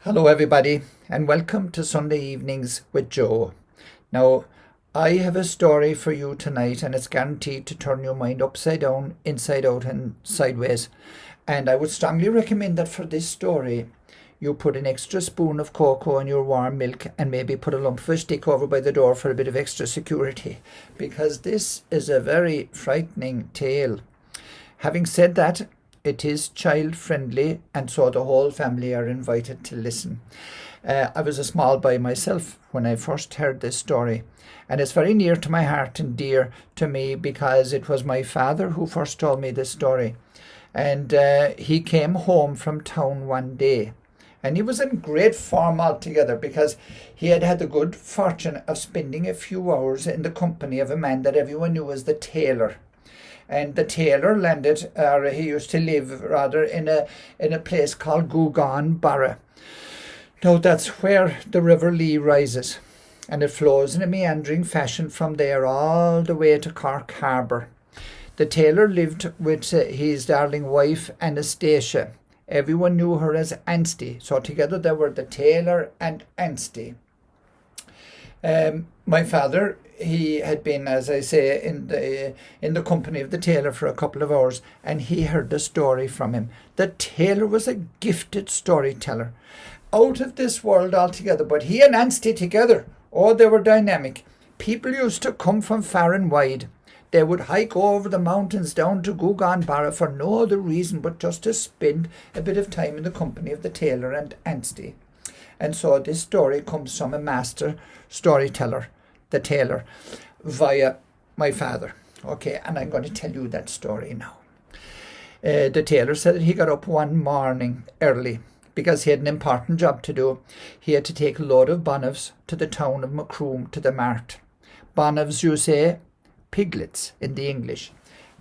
Hello, everybody, and welcome to Sunday Evenings with Joe. Now, I have a story for you tonight, and it's guaranteed to turn your mind upside down, inside out, and sideways. And I would strongly recommend that for this story, you put an extra spoon of cocoa in your warm milk and maybe put a lump of a stick over by the door for a bit of extra security, because this is a very frightening tale. Having said that, it is child friendly, and so the whole family are invited to listen. I was a small boy myself when I first heard this story, and it's very near to my heart and dear to me because it was my father who first told me this story. And he came home from town one day, and he was in great form altogether because he had had the good fortune of spending a few hours in the company of a man that everyone knew as the tailor. And the tailor landed, or he used to live rather, in a place called Gooley. Now that's where the River Lee rises, and it flows in a meandering fashion from there all the way to Cork Harbour. The tailor lived with his darling wife, Anastasia. Everyone knew her as Ansty, so together they were the tailor and Ansty. My father, he had been, as I say, in the company of the tailor for a couple of hours, and he heard the story from him. The tailor was a gifted storyteller, out of this world altogether, but he and Ansty together, oh, they were dynamic. People used to come from far and wide. They would hike over the mountains down to Gooley for no other reason but just to spend a bit of time in the company of the tailor and Ansty. And so this story comes from a master storyteller, the tailor, via my father. Okay, and I'm going to tell you that story now. The tailor said that he got up one morning early because he had an important job to do. He had to take a load of bonnets to the town of Macroom to the mart. Bonnets, you say, piglets in the English.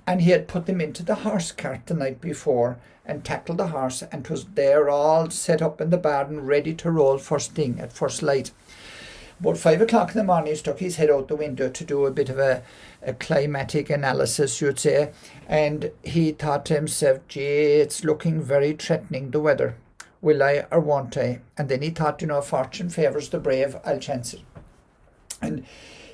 And he had put them into the horse cart the night before and tackled the horse, and 'twas there all set up in the barn ready to roll first thing at first light. About 5 o'clock in the morning he stuck his head out the window to do a bit of a climatic analysis, you'd say, and he thought to himself, gee, it's looking very threatening, the weather. Will I or won't I? And then he thought, fortune favours the brave, I'll chance it. And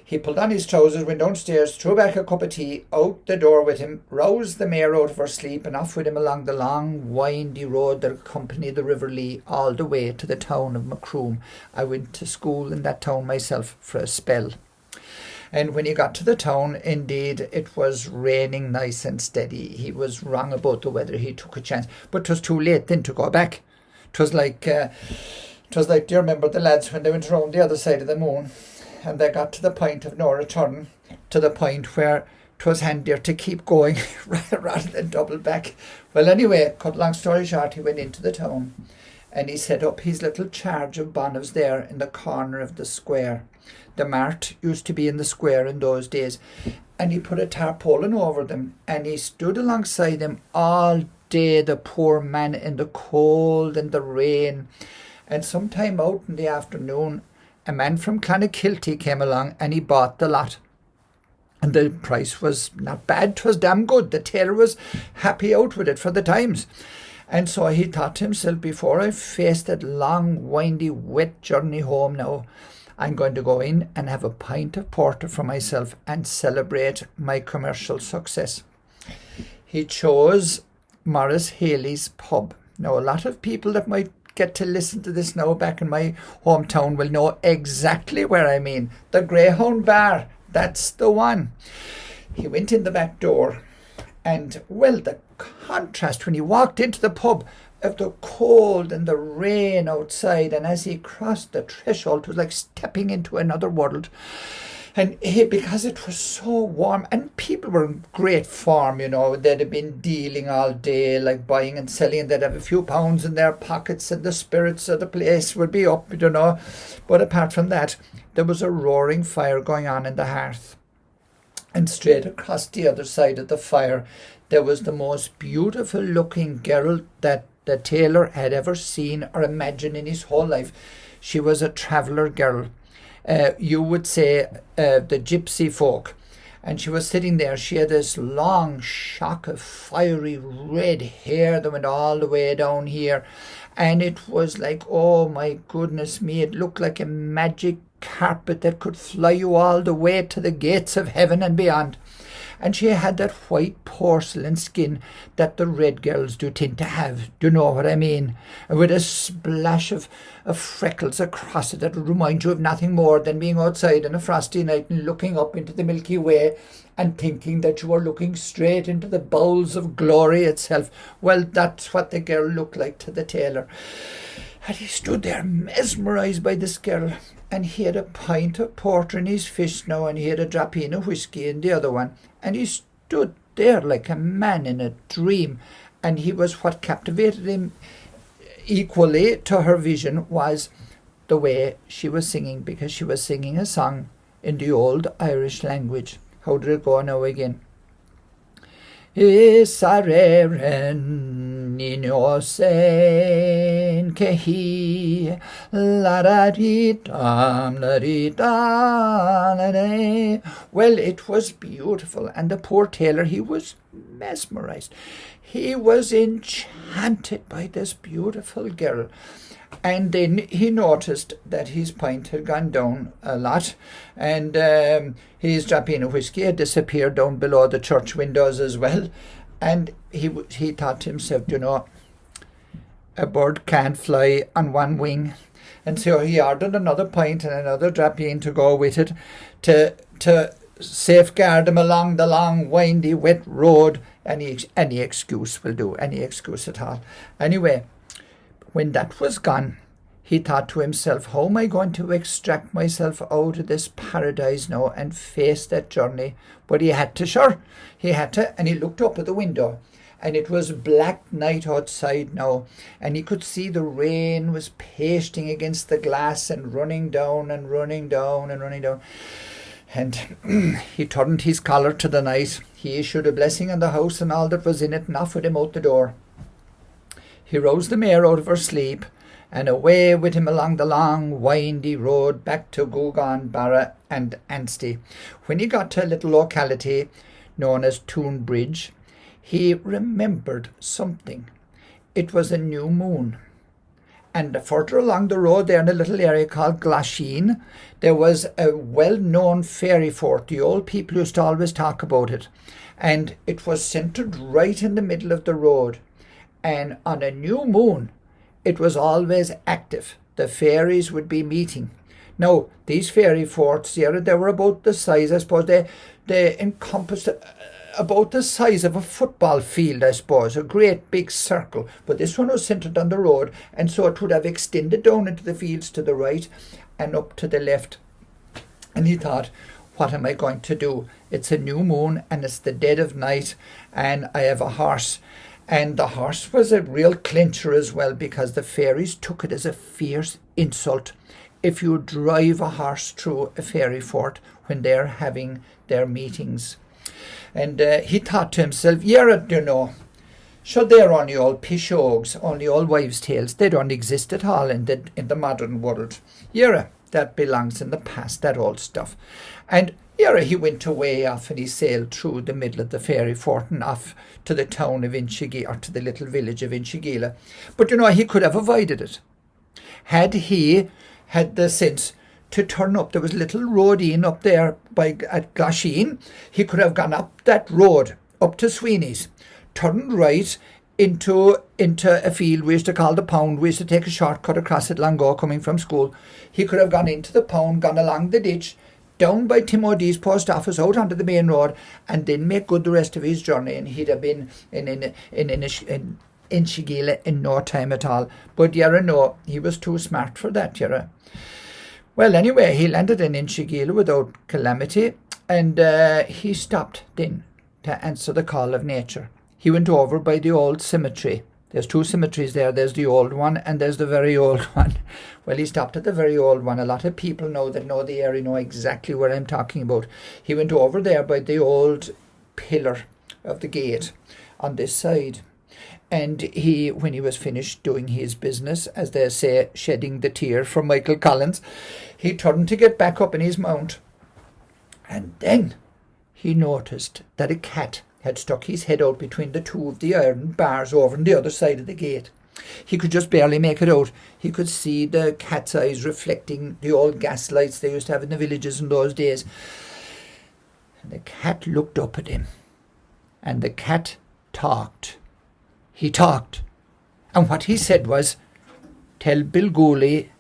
he pulled on his trousers, went downstairs, threw back a cup of tea, out the door with him, roused the mare out of her sleep, and off with him along the long, windy road that accompanied the River Lee all the way to the town of Macroom. I went to school in that town myself for a spell. And when he got to the town, indeed, it was raining nice and steady. He was wrong about the weather. He took a chance, but 'twas too late then to go back. 'Twas like, do you remember the lads when they went around the other side of the moon? And they got to the point of no return, to the point where 'twas handier to keep going rather than double back. Well, anyway, cut long story short, he went into the town and he set up his little charge of bonnets there in the corner of the square. The mart used to be in the square in those days, and he put a tarpaulin over them, and he stood alongside them all day, the poor man, in the cold and the rain. And sometime out in the afternoon, a man from Clonakilty came along and he bought the lot. And the price was not bad, 'twas damn good. The tailor was happy out with it for the times. And so he thought to himself, before I face that long, windy, wet journey home now, I'm going to go in and have a pint of porter for myself and celebrate my commercial success. He chose Morris Haley's pub. Now, a lot of people that might get to listen to this now back in my hometown will know exactly where I mean. The Greyhound Bar, that's the one. He went in the back door, and well, the contrast when he walked into the pub of the cold and the rain outside, and as he crossed the threshold, it was like stepping into another world. And because it was so warm, and people were in great form, they'd have been dealing all day, like buying and selling, and they'd have a few pounds in their pockets, and the spirits of the place would be up, But apart from that, there was a roaring fire going on in the hearth. And straight across the other side of the fire, there was the most beautiful looking girl that the tailor had ever seen or imagined in his whole life. She was a traveller girl. You would say the gypsy folk. and she was sitting there. She had this long shock of fiery red hair that went all the way down here, and it was like, oh my goodness me, it looked like a magic carpet that could fly you all the way to the gates of heaven and beyond. And she had that white porcelain skin that the red girls do tend to have. Do you know what I mean? And with a splash of freckles across it that would remind you of nothing more than being outside on a frosty night and looking up into the Milky Way and thinking that you are looking straight into the bowls of glory itself. Well, that's what the girl looked like to the tailor. And he stood there mesmerised by this girl. And he had a pint of porter in his fist now, and he had a drappeen of whiskey in the other one. And he stood there like a man in a dream. And he was, what captivated him equally to her vision was the way she was singing, because she was singing a song in the old Irish language. How did it go now again? Isareren inosen kehi la da di dam la di da la da. Well, it was beautiful, and the poor tailor, he was mesmerized. He was enchanted by this beautiful girl. And then he noticed that his pint had gone down a lot, and his drappeen of whiskey had disappeared down below the church windows as well. And he thought to himself, you know, a bird can't fly on one wing. And so he ordered another pint and another drappeen to go with it to safeguard him along the long, windy, wet road. Any excuse will do, any excuse at all. Anyway, when that was gone, he thought to himself, how am I going to extract myself out of this paradise now and face that journey? But he had to, sure. He had to, and he looked up at the window, and it was black night outside now, and he could see the rain was pasting against the glass and running down and running down and running down. And he turned his collar to the night. He issued a blessing on the house and all that was in it, and off with him out the door. He roused the mare out of her sleep, and away with him along the long, windy road back to Gooley, Barra and Anstey. When he got to a little locality known as Toon Bridge, he remembered something. It was a new moon. And further along the road there in a little area called Glasheen, there was a well-known fairy fort. The old people used to always talk about it. And it was centred right in the middle of the road. And on a new moon, it was always active. The fairies would be meeting. Now, these fairy forts here, they were about the size, I suppose, they encompassed about the size of a football field, I suppose, a great big circle. But this one was centred on the road, and so it would have extended down into the fields to the right and up to the left. And he thought, what am I going to do? It's a new moon, and it's the dead of night, and I have a horse. And the horse was a real clincher as well, because the fairies took it as a fierce insult if you drive a horse through a fairy fort when they're having their meetings. And he thought to himself, yeah, you know, sure, they're only all pishogues, only all wives' tales. They don't exist at all in the modern world. Yeah, that belongs in the past, that old stuff. And he went away off, and he sailed through the middle of the fairy fort and off to the town of Inchigeela, or to the little village of Inchigeela. But you know, he could have avoided it had he had the sense to turn up. There was a little road in up there at Glasheen. He could have gone up that road up to Sweeney's, turned right into a field we used to call the Pound. We used to take a shortcut across it long ago coming from school. He could have gone into the Pound, gone along the ditch, down by Tim O'Dee's post office, out onto the main road, and then make good the rest of his journey, and he'd have been in Inchigeela in no time at all. But no, he was too smart for that, Well, anyway, he landed in Inchigeela without calamity, and he stopped then to answer the call of nature. He went over by the old cemetery. There's two cemeteries there. There's the old one and there's the very old one. Well, he stopped at the very old one. A lot of people know the area, know exactly what I'm talking about. He went over there by the old pillar of the gate on this side. And when he was finished doing his business, as they say, shedding the tear from Michael Collins, he turned to get back up in his mount. And then he noticed that a cat had stuck his head out between the two of the iron bars over on the other side of the gate. He could just barely make it out. He could see the cat's eyes reflecting the old gas lights they used to have in the villages in those days. And the cat looked up at him, and the cat talked. He talked, and what he said was, "Tell Bill Gooley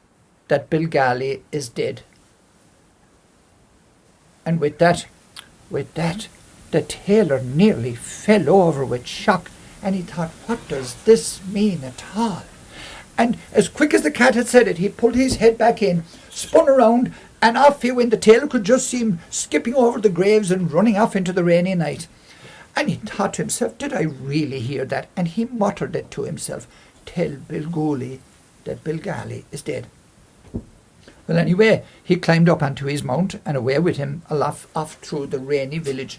that Bill Galley is dead." And with that, the tailor nearly fell over with shock, and he thought, what does this mean at all? And as quick as the cat had said it, he pulled his head back in, spun around, and off he went. The tailor could just see him skipping over the graves and running off into the rainy night. And he thought to himself, did I really hear that? And he muttered it to himself, "Tell Bill Gooley that Bill Galley is dead." Well, anyway, he climbed up onto his mount, and away with him off through the rainy village,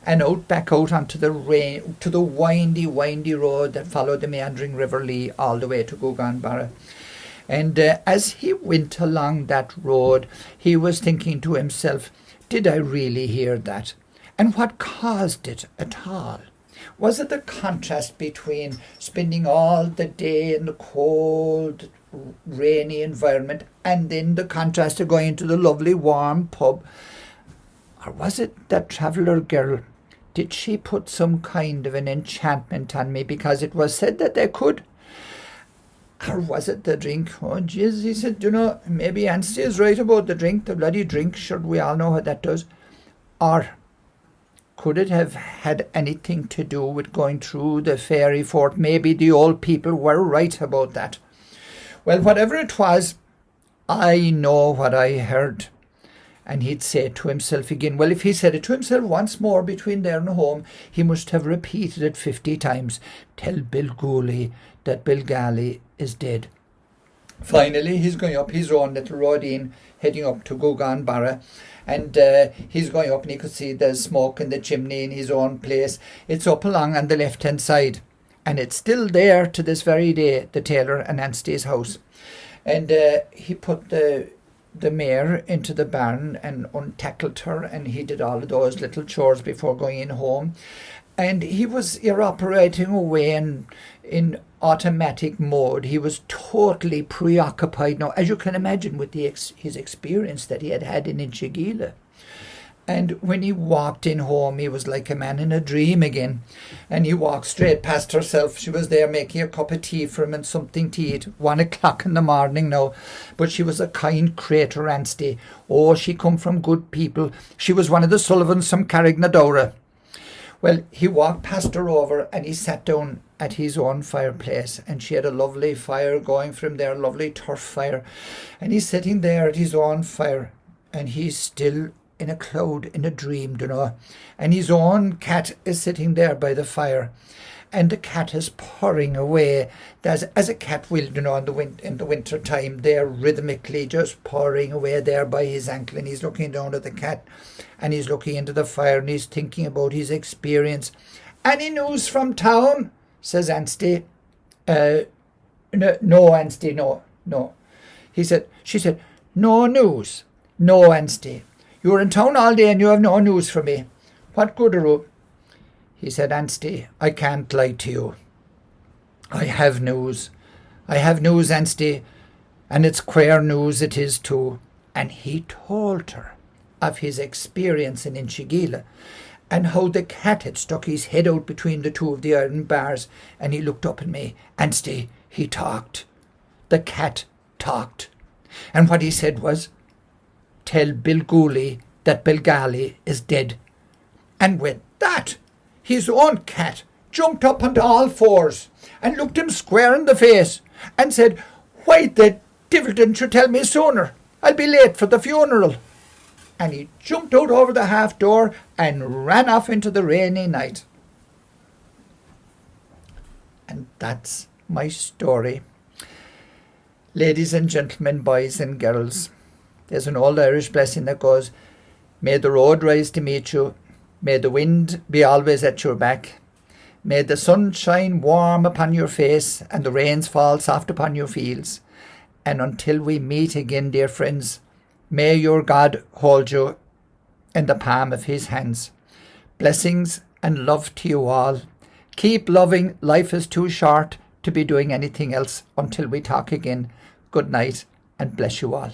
and back out onto the windy road that followed the meandering River Lee all the way to Gooley. And as he went along that road, he was thinking to himself, did I really hear that? And what caused it at all? Was it the contrast between spending all the day in the cold, rainy environment and then the contrast of going into the lovely warm pub? Or was it that traveller girl? Did she put some kind of an enchantment on me because it was said that they could? Or was it the drink? Oh, jeez, he said, maybe Anstey is right about the drink, the bloody drink, sure, we all know what that does. Or could it have had anything to do with going through the fairy fort? Maybe the old people were right about that. Well, whatever it was, I know what I heard. And he'd say to himself again, well, if he said it to himself once more between there and home, he must have repeated it 50 times. Tell Bill Gooley that Bill Galley is dead. Finally, he's going up his own little road in, heading up to Gooley, and he's going up and he could see the smoke in the chimney in his own place. It's up along on the left-hand side, and it's still there to this very day, the tailor and Anstey's house. And he put the mare into the barn and untackled her, and he did all of those little chores before going in home. And he was operating away in automatic mode. He was totally preoccupied now, as you can imagine, with his experience that he had had in Inchigeelagh. And when he walked in home, he was like a man in a dream again. And he walked straight past herself. She was there making a cup of tea for him and something to eat. 1 o'clock in the morning now. But she was a kind creature, Anstey. Oh, she come from good people. She was one of the Sullivans from Carrignadora. Well, he walked past her over and he sat down at his own fireplace, and she had a lovely fire going from there, lovely turf fire. And he's sitting there at his own fire, and he's still in a cloud, in a dream, and his own cat is sitting there by the fire, and the cat is purring away, as a cat will, in the winter time. They're rhythmically just purring away there by his ankle, and he's looking down at the cat, and he's looking into the fire, and he's thinking about his experience. "Any news from town?" says Anstey. No, Anstey, no. She said, "No news." "No, Anstey. You were in town all day and you have no news for me. What good are you?" He said, "Anstey, I can't lie to you. I have news. Anstey, and it's queer news it is too." And he told her of his experience in Inchigeelagh, and how the cat had stuck his head out between the two of the iron bars, and he looked up at me. Anstey, he talked. The cat talked. And what he said was, "Tell Bill Gooley that Bill Galley is dead." And with that, his own cat jumped up onto all fours and looked him square in the face and said, "Why the devil didn't you tell me sooner? I'll be late for the funeral." And he jumped out over the half door and ran off into the rainy night. And that's my story. Ladies and gentlemen, boys and girls, there's an old Irish blessing that goes, "May the road rise to meet you. May the wind be always at your back. May the sun shine warm upon your face and the rains fall soft upon your fields. And until we meet again, dear friends, may your God hold you in the palm of his hands. Blessings and love to you all. Keep loving. Life is too short to be doing anything else. Until we talk again, good night and bless you all.